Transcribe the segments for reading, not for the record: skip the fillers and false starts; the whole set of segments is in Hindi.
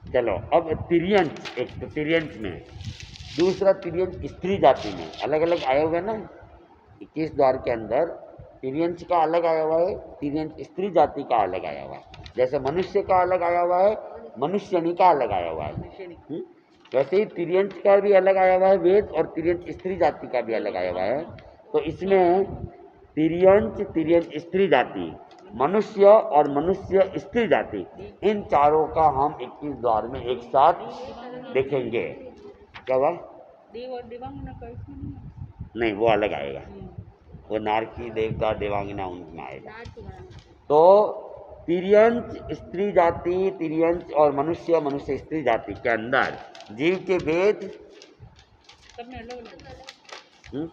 चलो अब तिर्यंच, एक तो तिर्यंच में, दूसरा तिर्यंच स्त्री जाति में अलग अलग आया हुआ है ना। 21 द्वार के अंदर तिर्यंच का अलग आया हुआ है, तिर्यंच स्त्री जाति का अलग आया हुआ है। जैसे मनुष्य का अलग आया हुआ है, मनुष्यनी का अलग आया हुआ है। वैसे ही तिर्यंच का भी अलग आया हुआ है वेद, और तिर्यंच स्त्री जाति का भी अलग आया हुआ है। तो इसमें तिर्यंच, तिर्यंच स्त्री जाति, मनुष्य और मनुष्य स्त्री जाति, इन चारों का हम 21 द्वार में एक साथ देखेंगे। क्या हुआ? देव और देवांगना का इसमें नहीं है? नहीं, वो अलग आएगा, वो नारकी देवता देवांगना उनमें आएगा। तो तिर्यंच स्त्री जाति, तिर्यंच और मनुष्य मनुष्य स्त्री जाति के अंदर जीव के भेद सब में अलग अलग।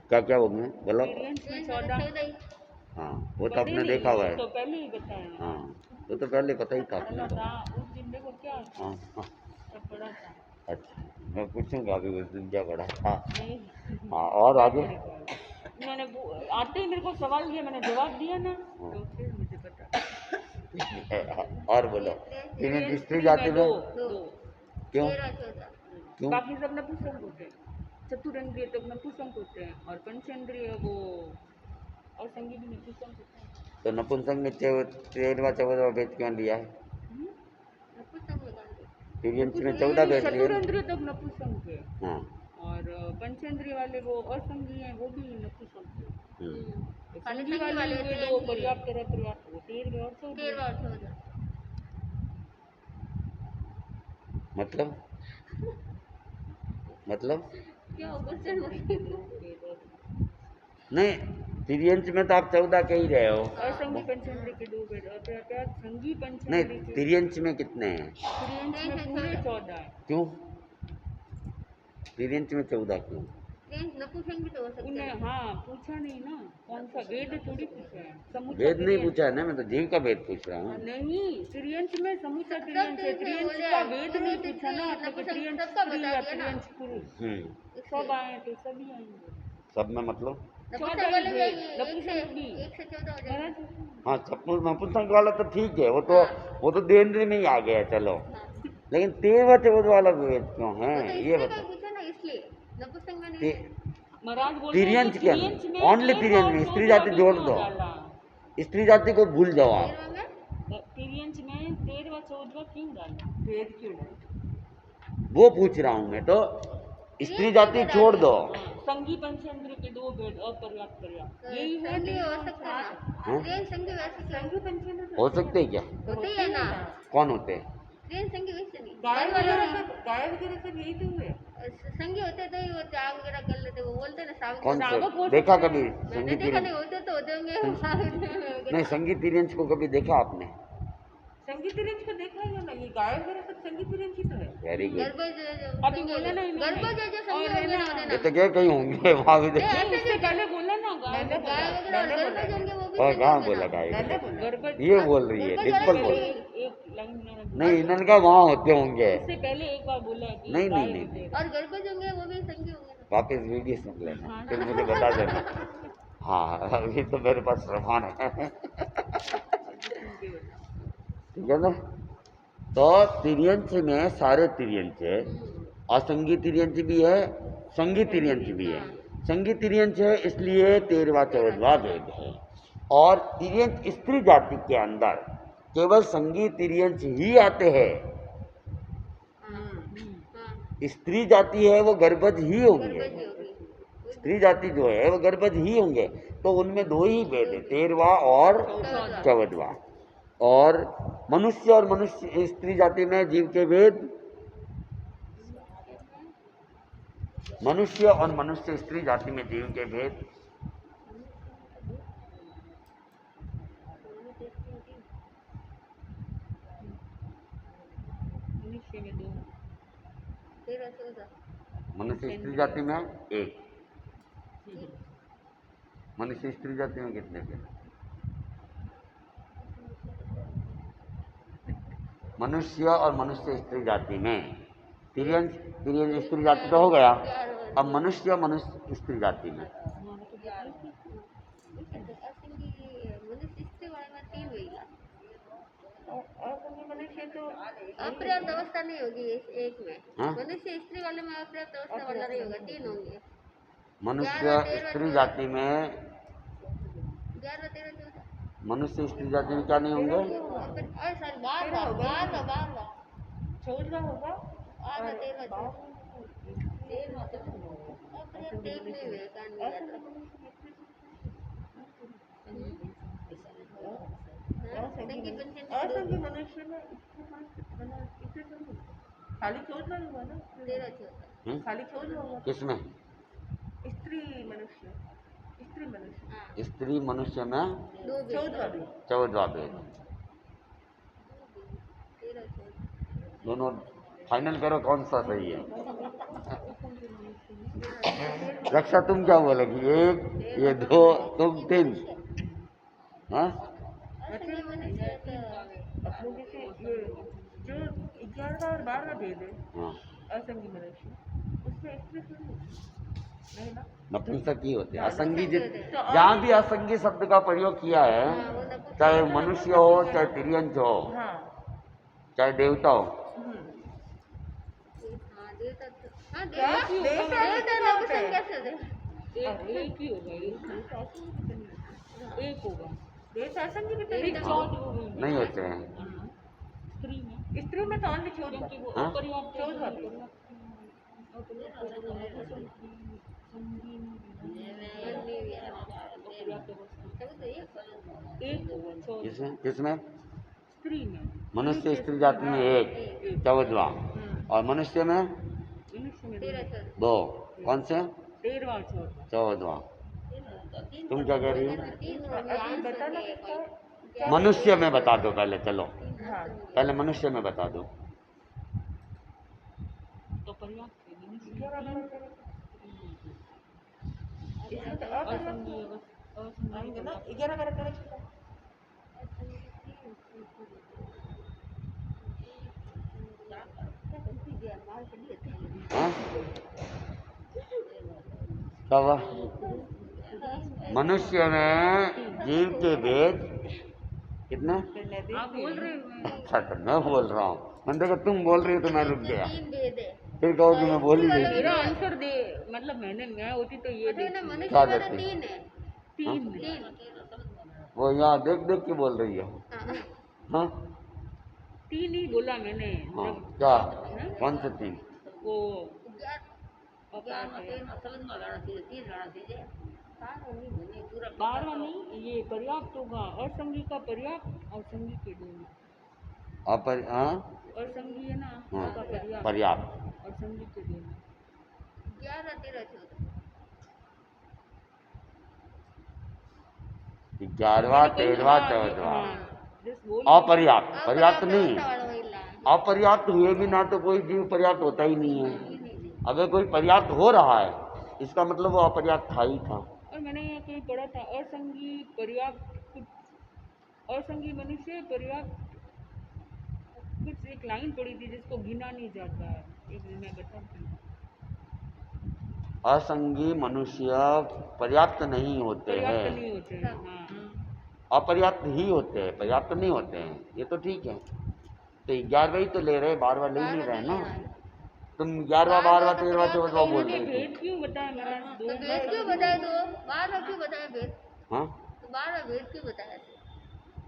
क्या क्या हो गए बोलो? तिर्यंच में 14। हाँ, वो तो आपने देखा हुआ है। तो पहले ही बताया। हाँ, वो तो पहले पता ही था अपने को। उस दिन देखो क्या हाँ हाँ, सब पढ़ा था। अच्छा, मैं पूछूंगा अभी उस दिन क्या पढ़ा था। नहीं, हाँ, और आगे? मैंने आते ही मेरे को सवाल किया, मैंने जवाब दिया ना, तो फिर मुझे पता। और बोलो, तिर्यंच स्त्री जाति में दो। क्यों? क्यों? बाकी सब नपुंसक होते हैं, चतुरेंद्रिय तो नपुंसक होते हैं, और पंचेंद्रिय वो और संगीत भी नपुंसक होते हैं। तो नपुंसक में 13वां 14वां भेद क्यों लिया है? तिर्यंच में 14 भेद लिए। चतुरेंद्रिय तब नपुंसक है। हाँ, और पंचेंद्रिय वाले वो असंगी हैं, वो भी नपुंसक है। संगी वाले हुए तो पर्याप्त अपर्याप्त, वो 13 और 14। मतलब क्या नहीं, तिर्यंच में तो आप 14 कह ही रहे हो। असंगी पंचेंद्रिय के 2 भेद, अपर्याप्त संगी नहीं, पंचेंद्रिय के। तिर्यंच में कितने हैं? तिर्यंच में पूरे 14 है। क्यों तिर्यंच में 14 क्यों? उन्हें हाँ पूछा नहीं ना, कौन सा वेद थोड़ी पूछा है, समूचा वेद नहीं तिर्यंच। पूछा है ना, मैं तो जीव का वेद पूछ रहा हूँ। नहीं, तिर्यंच में समूचा तिर्यंच है, तिर्यंच का वेद नहीं पूछा ना, तो कि तिर्यंच स्त्री या तिर्यंच पुरुष सब आए तो सभी आएंगे। सब में मतलब? 14 ही भेद, नपुंसक भी। हाँ, नपुंसक वाला तो ठीक है, वो तो देन्द्र में ही आ गया, चलो। लेकिन 13वां 14वां वाला वेद क्यों है ये बताओ। महाराज बोलते हैं तिर्यंच कि के तिर्यंच अंदर, में ओनली 13 तिर्यंच और में स्त्री 14 जाति अभी जोड़ क्यों दो, डाला? स्त्री जाति को भूल जाओ आप। तिर्यंच में 13वां 14वां क्यों डाला? भेद क्यों डाला? वो पूछ रहा हूँ मैं तो, स्त्री जाति छोड़ दो। संगी पंचेंद्रिय के 2 भेद, अपर्याप्त पर्याप्त, यही है। संगी पंचेंद्रिय हो सकते हैं क्या? होते ही है ना। कौन होते हैं? गाय वगैरह सब यही तो हुए। संगी होते तो ही वो त्याग वगैरह कर लेते, वो बोलते ना सावक। कौन से सावक हो देखा सकते कभी? हैं। मैंने देखा नहीं, होते तो होते होंगे। नहीं, संगीत तिर्यंच को कभी देखा आपने? संगीत तिर्यंच को देखा ही ना, ये गाय वगैरह सब संगीत तिर्यंच ही तो है। Very good. अभी बोला ना इन्होंने। गर्भ जो संगी और होंगे ना, ना, ये तो क्या कहीं होंगे वहां भी देखा। इससे पहले बोला ना गाय गाय वगैरह और गर्भ जो होंगे वो भी और संगी कहाँ होंगे बोला ना। गाय? गर्भ ये बोल रही है, डिम्पल बोल। एक लाइन में नहीं, इन्होंने कहा वहां होते होंगे। इससे पहले एक बार बोला है कि नहीं गाय नहीं होते नहीं, हैं। और गर्भ जो होंगे वो भी संगी होंगे ना। वापिस वीडियो सुन लेना, फिर मुझे बता देना। हाँ, अभी तो मेरे पास प्रमाण है। ठीक है ना? तो तिर्यंच में सारे तिर्यंच है, असंगी तिर्यंच भी है, संगी तिर्यंच भी है। संगी तिर्यंच है इसलिए 13वां 14वां भेद है। और तिर्यंच स्त्री जाति के अंदर केवल संगी तिर्यंच ही आते हैं। स्त्री जाति है वो गर्भज ही होंगे, स्त्री जाति जो है वो गर्भज ही होंगे। तो उनमें 2 ही भेद है, 13वां और 14वां। और मनुष्य और मनुष्य स्त्री जाति में जीव के भेद, मनुष्य और मनुष्य स्त्री जाति में जीव के भेद, मनुष्य में 2, मनुष्य स्त्री जाति में 1, मनुष्य स्त्री जाति में कितने भेद? मनुष्य और मनुष्य स्त्री जाति में तिर्यंच स्त्री जाति तो हो गया, अब मनुष्य मनुष्य स्त्री जाति में मनुष्य स्त्री वाले में 3 हुई। असंगी मनुष्य तो अपर्याप्त अवस्था नहीं होगी एक में। हाँ? मनुष्य स्त्री वाले में अपर्याप्त अवस्था वाला नहीं होगा, 3 होंगे। मनुष्य स्त्री जाति में 11, 13, 14 मनुष्य स्त्री जाति में क्या नहीं होंगे? और सर 12 14 होगा 12, 13, 14 अपर्याप्त एक नहीं हुए कान में जाता। संगी पंचमी असंख्य मनुष्य में खाली 14 हुआ ना, 13, 14 खाली 14 होगा किसमें? स्त्री मनुष्य, स्त्री मनुष्य हाँ स्त्री मनुष्य में 2 भी 14 भी 14वां वेद। 13, 14 दोनों फाइनल करो कौन सा सही है। रक्षा तुम क्या बोलोगी? 1, ये 2, तुम 3। हाँ असंगी मनुष्य तो अपने जैसे ये जो 11वां और 12वां भेद है हाँ, असंगी मनुष्य, उसमें स्त्री नहीं ना, नपुंसक ही होते हैं। असंगी नपुंसक होते हैं। जहाँ भी असंगी शब्द का प्रयोग किया है, हाँ वो नपुंसक चाहे मनुष्य हो, चाहे तिर्यंच हो, हाँ चाहे देवता हो, हाँ देवता तो हाँ क्या? देवता नपुंसक कैसे होते हैं? एक ही होगा, एक होगा देश असंगी भी तो देवता नहीं, नहीं होते हैं। स्त्री में तो only 14 हाँ? 14 भी एक होगा किसमें किसमें? स्त्री में, मनुष्य स्त्री जाति में 1, 14वां, और मनुष्य में मनुष्य में 13, 14 2। कौन से? 13वां 14वां। तुम क्या कह रही हो? 3 हो गया अभी आंसर बताना के किसका? कोई मनुष्य में बता दो पहले, चलो हाँ पहले मनुष्य में बता दो। तो पर्याप्त इसमें तो असंगी आएंगे ना 11 करेक्ट। हाँ? क्या हुआ? मनुष्य में जीव के भेद कितने? आप बोल रहे हो अच्छा तो मैं बोल रहा हूँ, मैंने देखा तुम बोल रही हो तो मैं रुक गया। 3 भेद है। फिर कहो कि मैं बोल ही मेरा नहीं। आंसर दे, मतलब मैं होती तो ये मतलब ना देखती। मनुष्य क्या में तो देखती? 3 है। 3 3 वो यहाँ देख देख के बोल रही है। हाँ हाँ 3 ही बोला मैंने, हाँ, जब क्या कौन से 3? वो 12वां नहीं, ये पर्याप्त होगा, असंगी का पर्याप्त और संगी के दोनों। हाँ असंगी है ना हाँ, उसका पर्याप्त पर्याप्त। और संगी के दोनों। 11, 13, 14 11वां 13वां 14वां जस्ट बोल अपर्याप्त। पर्याप्त नहीं, अवस्था वाला वही ला अपर्याप्त हुए भी ना तो कोई जीव पर्याप्त होता ही नहीं है। अगर कोई पर्याप्त हो रहा है इसका मतलब वो अपर्याप्त था ही था। और मैंने यहाँ कहीं पढ़ा था असंगी पर्याप्त कुछ, असंगी मनुष्य पर्याप्त कुछ एक लाइन पड़ी थी जिसको गिना नहीं जाता है, एक दिन मैं बताती हूँ। असंगी मनुष्य पर्याप्त नहीं होते पर्याप्त हैं, नहीं होते हैं, हाँ अपर्याप्त ही होते हैं, पर्याप्त नहीं होते हैं। ये तो ठीक है। तो 11वां ही तो ले रहे, 12वां ले नहीं रहे ना। तुम 11वां 12वां 13वां 14वां बोल मैंने रही थी। भेद क्यों बताया मेरा तो भेद क्यों बताए? दो 12 क्यों बताया भेद? हाँ तो 12 भेद क्यों बताया?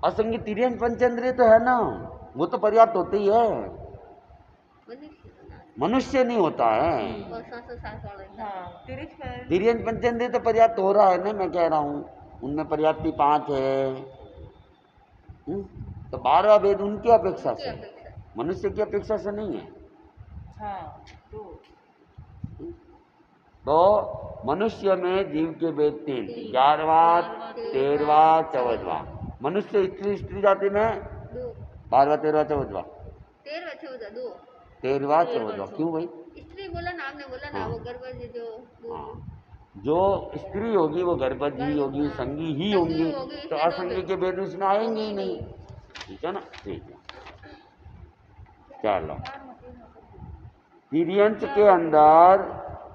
असंगी तिर्यंच पंचेंद्रिय तो है ना, वो तो पर्याप्त होते ही है। मनुष्य मनुष्य नहीं होता है। और 760 वाला हाँ तिर्यंच पंचेंद्रिय तो पर्याप्त हो रहा है ना, मैं कह रहा हूँ उनमें पर्याप्ति 5 है। तो 12वां भेद उनकी अपेक्षा से, मनुष्य की अपेक्षा से नहीं है। हाँ तो मनुष्य में जीव के भेद 3, 11वां 13वां 14वां। मनुष्य स्त्री स्त्री जाति में 2 12वां 13वां 14वां 13, 14 2 13वां 14वां। क्यों भाई? स्त्री बोला ना आपने, बोला ना हाँ। वो गर्भवती जो हाँ, जो स्त्री होगी वो गर्भवती ही होगी, संगी ही होंगी, तो असंगी के भेद उसमें आएंगे ही नहीं। ठीक है ना? ठीक है, चलो। तिर्यंच के अंदर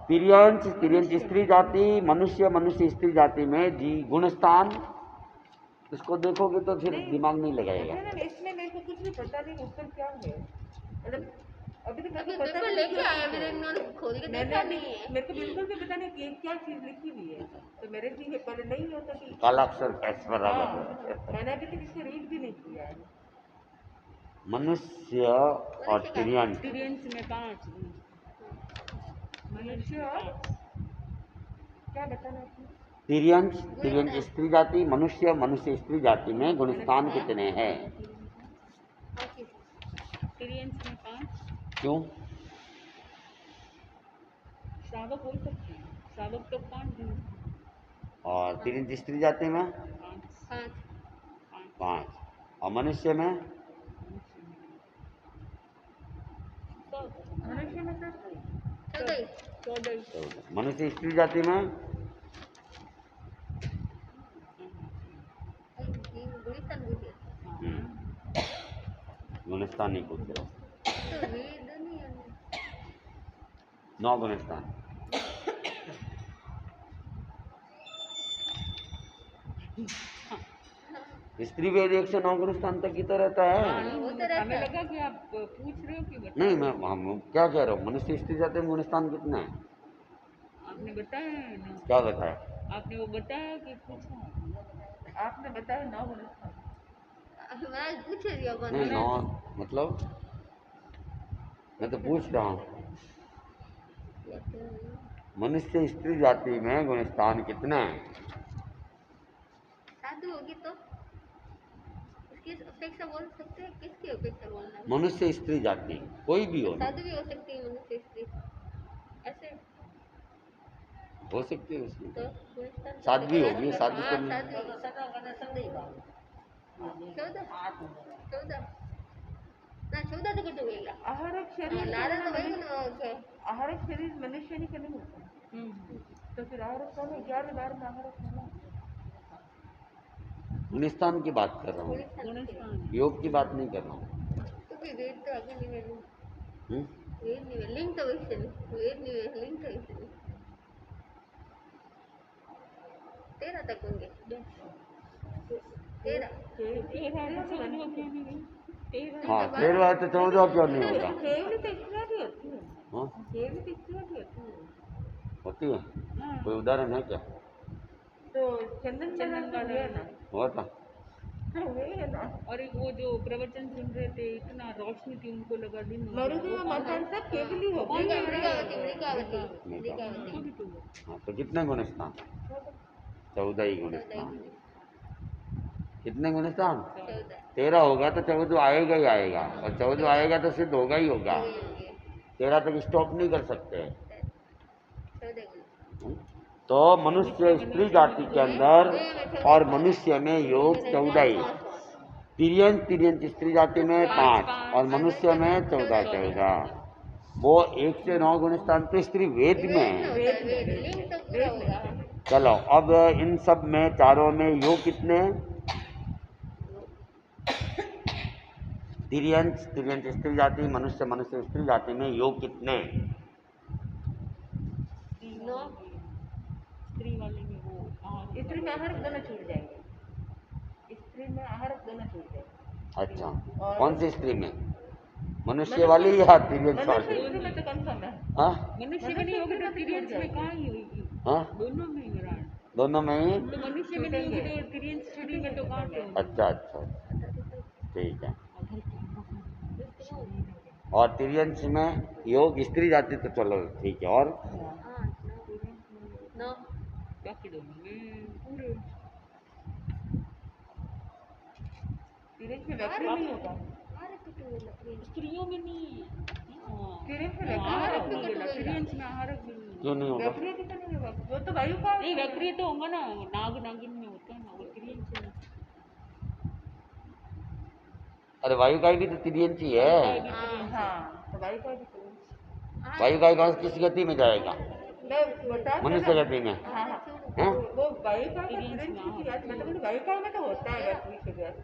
तिर्यंच स्त्री जाति, मनुष्य मनुष्य स्त्री जाति में जी गुण स्थान, इसको देखोगे तो फिर दिमाग नहीं लगाएगा। इसमें मेरे को कुछ मुझे पता नहीं उत्तर क्या है, मतलब अभी तो मेरे अभी को पता पेपर नहीं लेके क्या आया, चीज़ मैंने है। इन्होंने खोल के मैंने देखा अभी नहीं है। मेरे को बिल्कुल भी पता नहीं कि क्या चीज़ लिखी हुई है, तो मेरे भी पहले नहीं होता कि कालाक्षर कैसे हाँ, बराबर। मैंने अभी तक इसको रीड भी नहीं किया है। मनुष्य और मनुष्य का तिर्यंत, तिर्यंत में 5 मनुष्य और क्या बताना आपने? तिर्यंत तिर्यंत गुणस्थान स्त्री जाति, मनुष्य मनुष्य स्त्री जाति में गुणस्थान कितने हैं? तिर्यंत में 5 क्यों? श्रावक हो सकते हैं, श्रावक तो 5 दिन और तिर्यंत स्त्री जाति में 5 5 5, और मनुष्य में मनुष्य में तो 14 14 14, मनुष्य स्त्री जाति में गुणस्थान पूछे गुणस्थान नहीं पूछ रहे, तो वेद नहीं है। 9 गुणस्थान। स्त्री वेद 109 गुणस्थान तक की तो रहता है। वो तो रहता हमें है। लगा कि आप पूछ रहे हो कि बता नहीं, रहे मैं हम क्या कह रहा हूँ, मनुष्य स्त्री जाति में गुणस्थान कितने हैं? हो। आपने बताया है ना, क्या बताया? आपने वो बताया कि पूछा, आपने बताया 9 गुणस्थान। महाराज पूछे दिया अपन नहीं, 9 मतलब मैं तो पूछ रहा हूँ, मनुष्य स्त्री जाति में गुणस्थान कितने हैं? साधु होगी तो इसकी अपेक्षा बोल सकते हैं, किसकी अपेक्षा बोलना है? मनुष्य स्त्री जाति कोई भी हो ना, साधु भी हो सकती है मनुष्य स्त्री, ऐसे हो सकती है उसमें। तो गुणस्थान साध्वी होगी, साधु तो हाँ नहीं। साधु 14 ना 14 तो कुछ होगा। आहारक शरीर नारा तो वही मनुष्य, ना आहारक शरीर मनुष्य नहीं नहीं होता, तो फिर आहारक कौन है? 11 में आहारक होना, गुणस्थान की बात कर रहा हूँ, गुणस्थान योग की बात नहीं कर रहा हूँ। क्योंकि वेद तो आगे नहीं है, हम्म? वेद नहीं है, लिंग तो वैसे नहीं, वेद नहीं है, लिंग तो वैसे नहीं। 13 तक होंगे, 13 हाँ, 13 है तो 14 क्यों नहीं होगा? केवली तो स्त्रियाँ भी होती है, हाँ, केवली तो स्त्रियाँ भी होती है। होती है। हाँ, कोई उदाहरण है क्या? तो चंदन का है ना, हुआ था? वही है ना। और एक वो जो प्रवचन सुन रहे थे, इतना रोशनी थी, उनको लगा दिन हो गया। मरुदेव मकान सब केवली हो गई है। मृगावती हाँ, तो कितने गुणस्थान? 14 ही गुणस्थान। कितने गुणस्थान? 13 होगा तो 14 आएगा ही आएगा, और 14 आएगा तो सिद्ध होगा ही होगा। 13 तक स्टॉप नहीं कर सकते। तो मनुष्य स्त्री जाति के अंदर और मनुष्य में योग 14 ही, तिर्यंत तिर्यंत स्त्री जाति में 5 और मनुष्य में 14। वो 1 से 9 गुणस्थान तो स्त्री वेद में है। लिंग तो पूरा होगा। चलो, अब इन सब में चारों में योग कितने हैं? तिर्यंत तिर्यंत स्त्री जाति, मनुष्य मनुष्य स्त्री जाति में योग कितने? नौ स्त्री वाले में वो स्त्री में आहारक दोनों छूट जाएंगे, स्त्री में आहारक दोनों छूट जाएंगे। अच्छा, और कौन सी स्त्री में? मनुष्य वाली या तिर्यंत मनुष्य वाली? स्त्री में तो कंफर्म है, हाँ मनुष्य में नहीं होगी तो तिर्यंत में कहाँ ही होगी, हाँ, दोनों में ही महाराज। दोनों में ही। तो मनुष्य में नहीं होगी तो तिर्यंत स्त्री में तो कहाँ से होगी? अच्छा अच्छा, ठीक है। और तिर्यंत में योग स्त्री जाति तो चलो ठीक है, और 9 बाकी दोनों में पूरे तिर्यंत में वक्र नहीं होगा, स्त्रियों में नहीं, तिर्यंत में आहारक नहीं होगा, तिर्यंत में आहारक भी नहीं क्यों नहीं होगा? वक्रिय कितना नहीं होगा, वो तो वायु का नहीं, वक्रिय तो होगा ना, नाग नागिन में होता है ना, वो तिर्यंत से अरे वायु का भी तो तिर्यंत ही है। हाँ, तो वायु का भी तिर्यंत। वायु का किस गति में जाएगा? मैं बता तो मनुष्य ना। गति में। हाँ हाँ, हाँ? वो वायु का तिर्यंत की बात, मतलब वायु का में तो होता है वक्रिय से व्यास।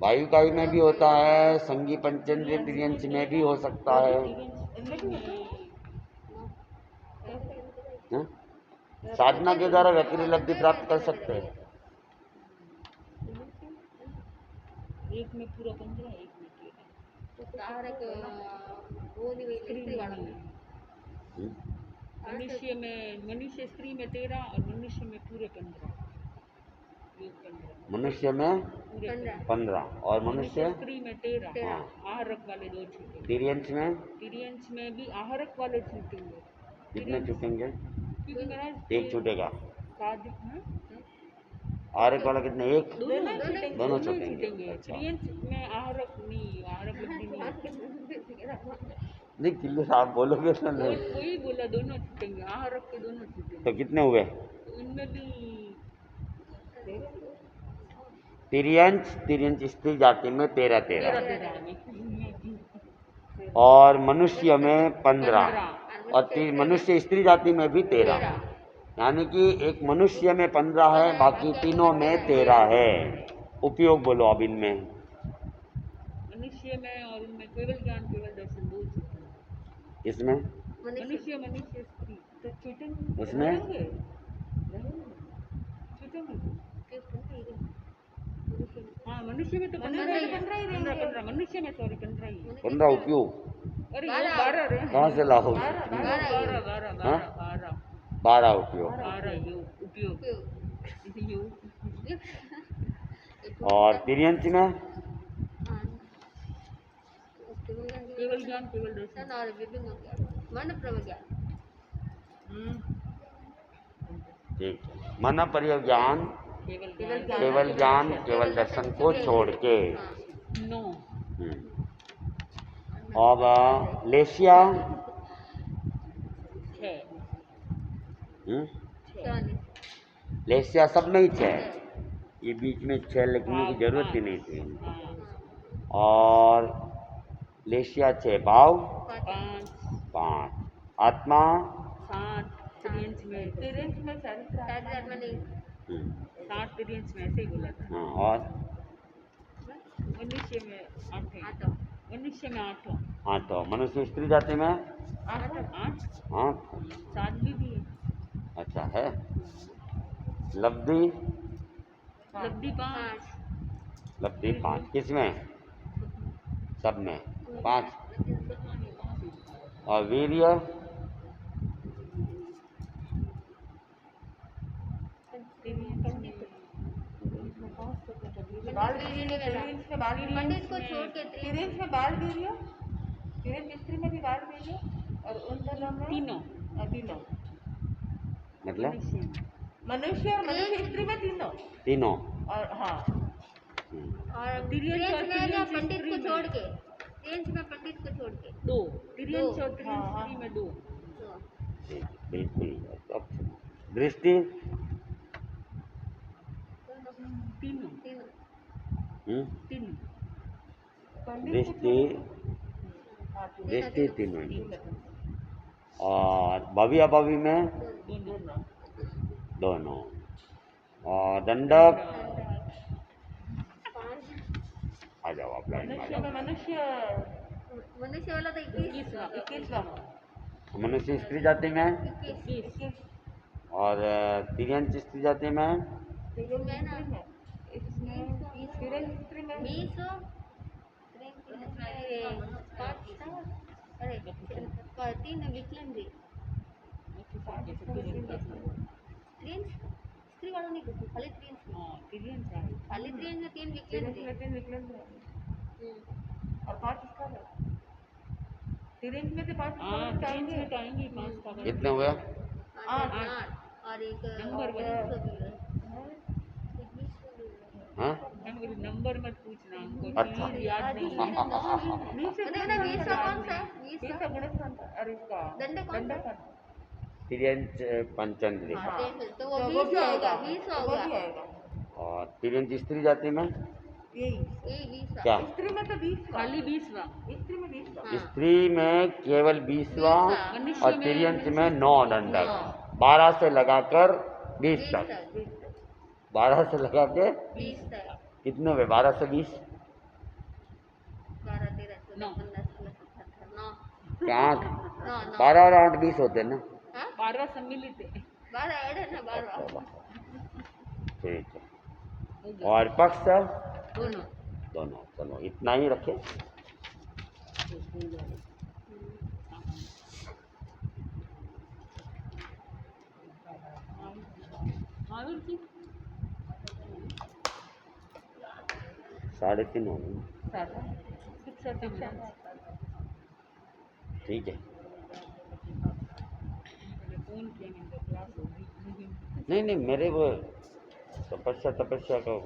वायुकाई में भी होता है, संगी पंचेंद्रिय तिर्यंत में भी हो सकता है। इनमें भी होता है। हाँ? साधना के द्वारा वक्री लब्धि प्राप्त कर सकते हैं। एक में पूरा 15, एक में 13। कारक वो नहीं हुई स्त्री वाला हम्म? मनुष्य स्त्री में 13 और मनुष्य में पूरे 15। योग 15 मनुष्य में पूरे 15 15 और मनुष्य स्त्री में 13। हाँ आहारक वाले 2 छूटेंगे। तिर्यंच में तिर्यंच में भी आहारक वाले छूटेंगे। कितने छूटेंगे? क्योंकि महाराज एक छूटेगा। साध हाँ? आहारक वाला कितने? एक दोनों छूटेंगे। दोनों ही छूटेंगे। अच्छा तिर्यंच में आहारक नहीं, आहारक लब्धि नहीं होती। नहीं किल्लू साहब बोलोगे तो नहीं। वही बोला, दोनों छूटेंगे, आहारक के दोनों छूटेंगे। तो कितने हुए? तो इनमें भी तिर्यंच स्त्री जाति में 13 13 13 13 और मनुष्य में 15 और मनुष्य स्त्री जाति में भी 13, यानी कि एक मनुष्य में 15 है, बाकी तीनों में 13 है। उपयोग बोलो अब इनमें। मनुष्य में और उनमें केवल ज्ञान केवल दर्शन 2 छूटेंगे। इसमें मनुष्य स्त्री तो छूटेंगे। उसमें हाँ मनुष्य में तो 15 मनुष्य में सॉरी 15 ही है। 15 उपयोग। अरे ये 12 रहे कहाँ से लाओ? 12 उपयोग। 12 उपयोग और तिर्यंच में केवल ज्ञान केवल दर्शन। और विभिन्न मन प्रज्ञान ठीक है। मन परिज्ञान केवल ज्ञान केवल दर्शन को छोड़ के। 9 अब लेशिया 6 लेशिया सब में ही 6, ये बीच में 6 लिखने की जरूरत ही नहीं थी। और लेशिया 6, भाव 5, आत्मा 7 तिर्यंच में आत्मा नहीं 7 तिर्यंच में ऐसे ही बोला था। हाँ, और मनुष्य में 8 मनुष्य में 8 मनुष्य स्त्री जाति में 8 7 भी है। अच्छा है। लब्धि 5 किसमें? सब में 5। और वीर्य पंडित को छोड़ के तिर्यंच में बाल वीर्य, तिर्यंच स्त्री में भी बाल वीर्य और उन दोनों में तीनों मतलब मनुष्य और मनुष्य स्त्री में तीनों और हाँ और तिर्यंच में ना पंडित को छोड़ के तिर्यंच में पंडित को छोड़ के 2 तिर्यंच और तिर्यंच स्त्री में 2 बिल्कुल। अब दृष्टि तीनों दृष्टि तीनों ही। और भवि अभवि में दोनों। और दंडक आ जाओ आप लाइन में आ जाओ। मनुष्य वाला तो 21वां मनुष्य स्त्री जाति में 21 और तिर्यंच स्त्री जाति में में ना तिर्यंच स्त्री में 20 अरे 3 विकलन भी स्त्री वाला नहीं कुछ खाली तिर्यंच खाली 3 में 3 विकलन थे और 5 इसका है। तिर्यंच में से 5 तिर्यंच में तो आएंगे 5 का कितने हुए? 8 और एक नंबर हाँ नंबर मत पूछना हमको, अच्छा। चीज याद नहीं है। 20 कौन सा है 20 का गुणस्कंध और इसका दंडक तिर्यंच पंचेंद्रिय। तो वो 20 होगा 20 होगा। और तिर्यंच स्त्री जाति में यही 20 क्या? स्त्री में तो 20 खाली 20वां स्त्री में 20 स्त्री में केवल 20वां और तिर्यंच में 9 दंडक। 12 से लगाकर 20 तक। 12 से लगा के 20 तक कितने हुए? 12 से 20 12 13 14 15 16 17 9 क्या 12 और 8 20 होते ना। 12 सम्मिलित है। 12 ऐड है ना 12 ठीक है। और पक्ष दोनों दोनों। चलो इतना ही रखे। महावीर जी 3.5 हो गई। 6:37 ठीक है। फोन किया मैंने क्लास होगी नहीं नहीं, मेरे वो तपस्या का